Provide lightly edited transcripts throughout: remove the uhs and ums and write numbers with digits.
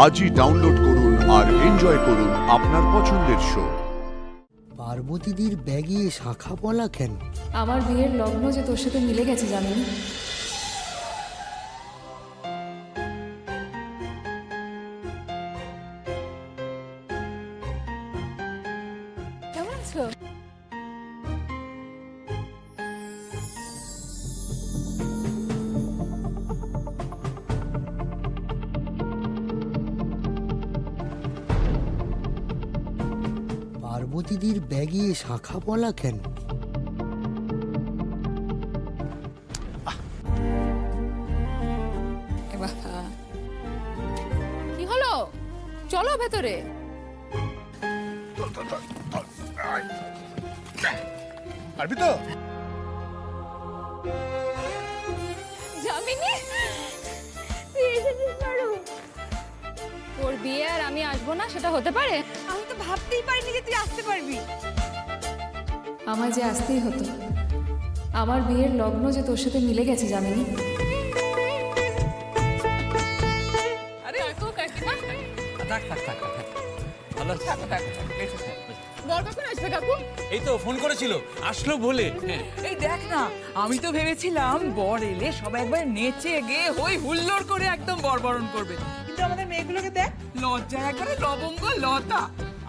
আজই ডাউনলোড করুন আর এনজয় করুন আপনার পছন্দের শো। পার্বতীদির ব্যাগে শাখা পলা কেন? আমার বিয়ের লগ্ন যে তোর সাথে মিলে গেছে জামিনী। কেমন আছো? পার্বতীদির ব্যাগে শাখা পলা কেন? কি হলো? চলো ভেতরে। পারবি তো? জামিনী, তুই এসেছিস পারু? তোর বিয়ে আর আমি আসবো না সেটা হতে পারে? আমি তো ভাবতেই পারিনি যে তুই আসতে পারবি। আমার যে আসতেই হতো। আমার বিয়ের লগ্ন যে তোর সাথে মিলে গেছে জামিনী। আরে কাকু কাকিমা, থাক থাক থাক থাক ভালো আছে? বর কখন আসবে কাকু? এই তো ফোন করেছিল, আসলো বলে। এই দেখ না, আমি তো ভেবেছিলাম বর এলে সবাই একবার নেচে গিয়ে হই হুল্লোড় করে একদম বরবরণ করবে, কিন্তু আমাদের মেয়েগুলোকে দেখ, লজ্জায় একবারে লবঙ্গ লতা।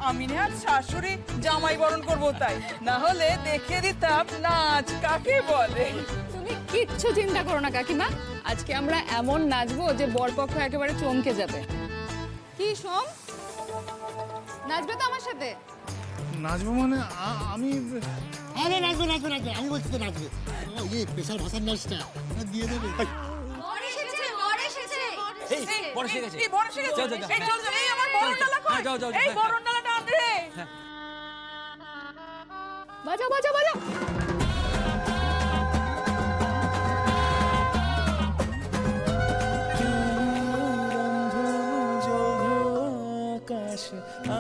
আমি না আজ শাশুড়ি জামাই বরণ করবো, তাই না হলে দেখিয়ে দিতাম নাচ কাকে বলে। তুমি কিচ্ছু চিন্তা করো না কাকিমা, আজকে আমরা এমন নাচবো যে বরপক্ষ একেবারে চমকে যাবে। কি সোম, নাচবে তো আমার সাথে? নাচবো মানে আমি আরে নাচবে নাচবে নাচবে, আমি বলছি তো নাচবে। ইয়ে স্পেশাল ভাষার নাচটা দিয়ে দেবে। বর এসেছে, বর এসেছে। এই বড় এসে গেছে। এই বর এসে গেছে। যাও, যাও, যাও। এই চল চল, এই আমার বরণডালা কই? হ্যাঁ, যাও, যাও, এই যাও। বরণডালাটা আন রে। বাজাও বাজাও বাজাও। আকাশ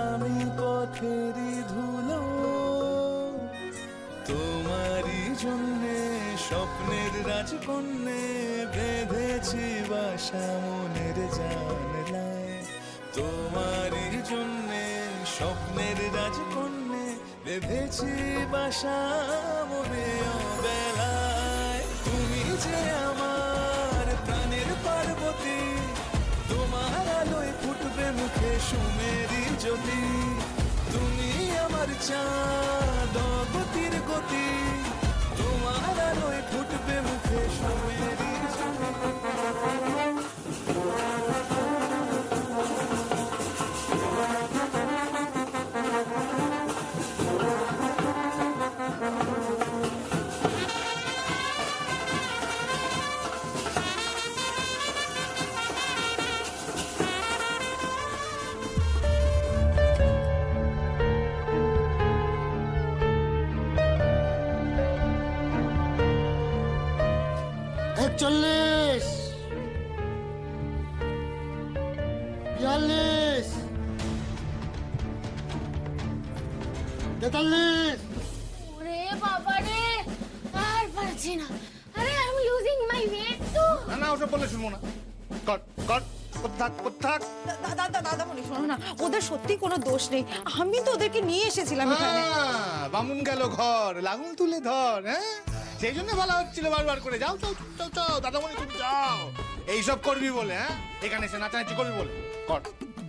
আমি পথেরই ধুলো, তোমারই জন্যে স্বপ্নের রাজকন্যে বেঁধেছি বাসা মনের জানলায়। তোমারই জন্যে স্বপ্নের রাজকন্যে বেঁধেছি বাসা মনে বেলায়। তুমি যে আমার প্রাণের পার্বতী, তোমার আলোয় ফুটবে মুখে সুমেরি জ্যোতি। তুমি আমার চাঁদ গতির গতি, তোমার আলোয় ফুটবে মুখে সুমেরি জ্যোতি। একচল্লিশ, বিয়াল্লিশ, তেতাল্লিশ। ওরে বাবা রে, আর পারছি না। আরে I am losing my weight তো। না না, ওসব বললে শুনবো না। কর কর, কোথাক। দাদামণি শোনো না, ওদের সত্যি কোনো দোষ নেই, আমি তো ওদেরকে নিয়ে এসেছিলাম এখানে। বামুন গেল ঘর, লাঙল তুলে ধর। হ্যাঁ, সেই জন্য বলা হচ্ছিল বারবার করে, যাও যাও যাও যাও দাদামণি, তুমি যাও। এইসব করবি বলে, হ্যাঁ, এখানে এসে নাচানাচি করবি বলে। কর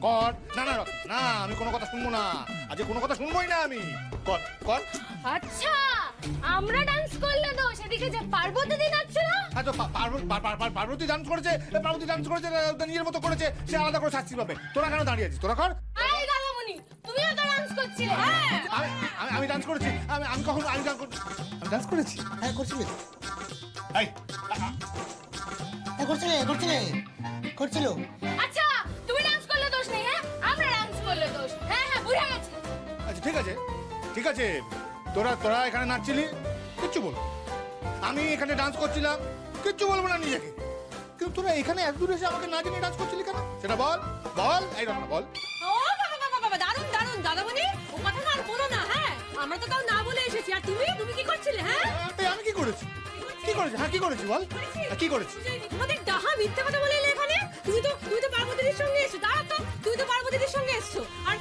কর। না না না, আমি কোনো কথা শুনবো না, আজকে কোনো কথা শুনবোই না আমি। কর কর। আচ্ছা, আমরা ডান্স করলে তো সেদিকে যে পার্বতী দিন নাচছে না। হ্যাঁ, তো পার্বতী ডান্স করেছে, পার্বতী ডান্স করেছে, নিজের মতো করেছে, সে আলাদা করে শাস্তি পাবে। তোরা কেন দাঁড়িয়ে আছিস? তোরা কর। আরে দাদামণি, তুমিও তো ডান্স করছিলে। হ্যাঁ, আমি ডান্স করেছি? আমি কখন আমি ডান্স করেছি? হ্যাঁ করছিলে, এই, হ্যাঁ করছিলে করছিলে করছিল। আচ্ছা, তুমি ডান্স করলে দোষ নেই, হ্যাঁ আমরা ডান্স করলে দোষ। হ্যাঁ হ্যাঁ, বুঝে গেছি। আচ্ছা ঠিক আছে ঠিক আছে, তোরা এখানে নাচছিলি, কিচ্ছু বল। আমি এখানে ডান্স করছিলাম, কিচ্ছু বলবো না নিজেকে। কিন্তু তোরা এখানে এত দূর এসে আমাকে না জেনে ডান্স করছিলি কেন? সেটা বল বল। এই রকম বল। ও বাবা বাবা বাবা, দারুণ দারুণ দাদামণি, ও কথা না আর বলো না। হ্যাঁ, আমরা তো তাও না বলে এসেছি, আর তুমি কি করছিলে? হ্যাঁ, আমি কি করেছি? কি করেছি? হ্যাঁ কি করেছি বল, কি করেছি? আমাদের ডাহা মিথ্যে কথা বলে এলে এখানে। তুমি তো পার্বতীর সঙ্গে এসে দাঁড়া তো। দিদির সঙ্গে এসছো আর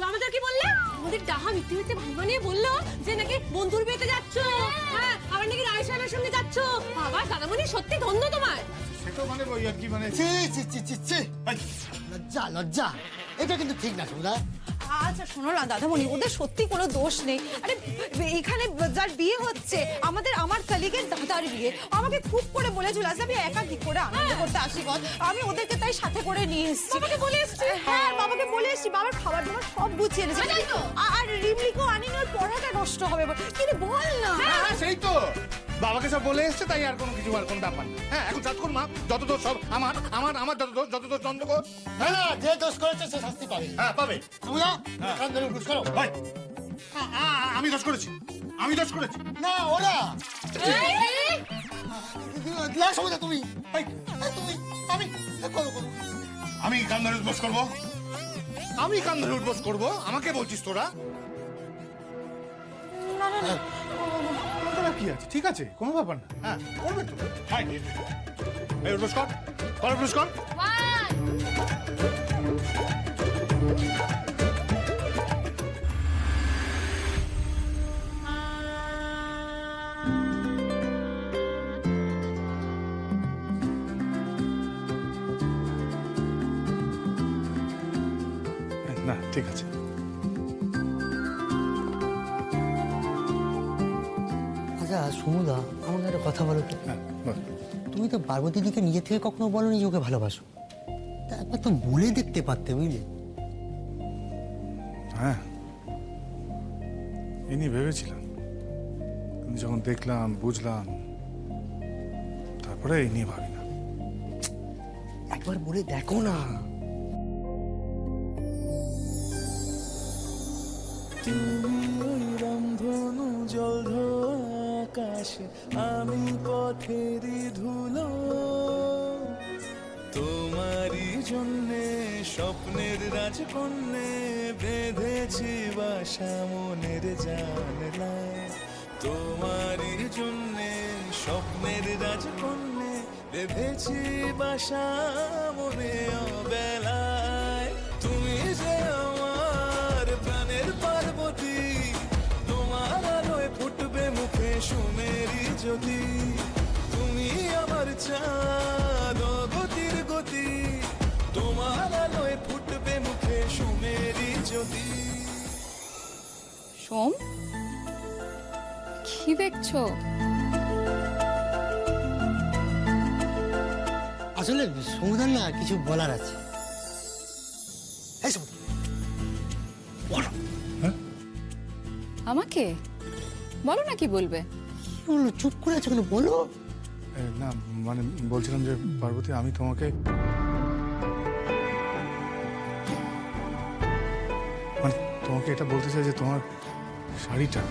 আমাদের কি বললে? আমাদের ডাহা মিথ্যে মিথ্যে ভাই বানিয়ে বললো যে নাকি বন্ধুর বিয়েতে যাচ্ছ, হ্যাঁ আবার নাকি রায় সাহেবের সঙ্গে যাচ্ছ। বাবা দাদামণি সত্যি ধন্য তোমার। সে তো মানে ওই আর কি মানে ছি ছি ছি ছি ছি লজ্জা লজ্জা, এটা কিন্তু ঠিক না সৌদা। আচ্ছা শোনো না দাদামণি, ওদের সত্যি কোনো দোষ নেই। আরে এখানে যার বিয়ে হচ্ছে আমার কলিগের দাদার বিয়ে, আমাকে খুব করে বলেছিল আজ আমি একা কি করে আনন্দ করতে আসি বল, আমি ওদেরকে তাই সাথে করে নিয়ে এসেছি। বাবাকে বলে এসেছি? হ্যাঁ বাবাকে বলে এসেছি, বাবার খাবার দাবার সব গুছিয়ে এনেছি। আর রিমলিকেও আনিনি, ওর পড়াটা নষ্ট হবে কিন্তু বল না। হ্যাঁ সেই তো বাবাকে সব বলে এসছে, তাই আর কোনো কিছু আর কোনো ব্যাপার না। হ্যাঁ এখন চাঁদ কর মা, যত দোষ সব আমার আমার আমার যত দোষ চন্দ্র কর। হ্যাঁ না, যে দোষ করেছে সে শাস্তি পাবে। হ্যাঁ পাবে। সৌদা কান ধরে উঠুস করো। ভাই আমি দোষ করেছি, আমি দোষ করেছি। না ওরা না সৌদা, তুমি ভাই তুমি আমি করো করো। আমি কান ধরে উঠবোস করবো, আমি কান ধরে উঠবোস করবো, আমাকে বলছিস তোরা? কি আছে, ঠিক আছে, কোনো ব্যাপার না। হ্যাঁ করবে তো। হ্যাঁ এই উঠবোস কর, উঠবোস কর। না ঠিক আছে। আচ্ছা সমুদা, আমাকে একটা কথা বলো তো। হ্যাঁ বল। তুমি তো পার্বতী দিকে নিজে থেকে কখনো বলনি যে ওকে ভালোবাসো, তা একবার তো বলে দেখতে পারতে, বুঝলে? হ্যাঁ এ নিয়ে ভেবেছিলাম, কিন্তু যখন দেখলাম বুঝলাম তারপরে এই নিয়ে ভাবি না। একবার বলে দেখো না। ওই রংধনু জল আকাশে, আমি পথেরই ধুলো। তোমারই জন্যে স্বপ্নের রাজকন্যে বেঁধেছি বাসা মনের জানলায়। তোমারই জন্যে স্বপ্নের রাজকন্যে বেঁধেছি বাসা মনে অবেলায়। তুমি যে আমার প্রাণের পার্বতী, তোমার আলোয় ফুটবে মুখে সুমেরি জ্যোতি। তুমি আমার চাঁদ গতির গতি, তোমার আলোয় ফুটবে মুখে সুমেরি জ্যোতি। সোম, কি দেখছো? আসলে সমুদার না কিছু বলার আছে। এই সমুদা বলো। আমাকে বলো না, কি বলবে? কি বললো, চুপ করে আছো কেন, বলো। না মানে বলছিলাম যে পার্বতী, আমি তোমাকে মানে তোমাকে এটা বলতে চাই যে তোমার শাড়িটা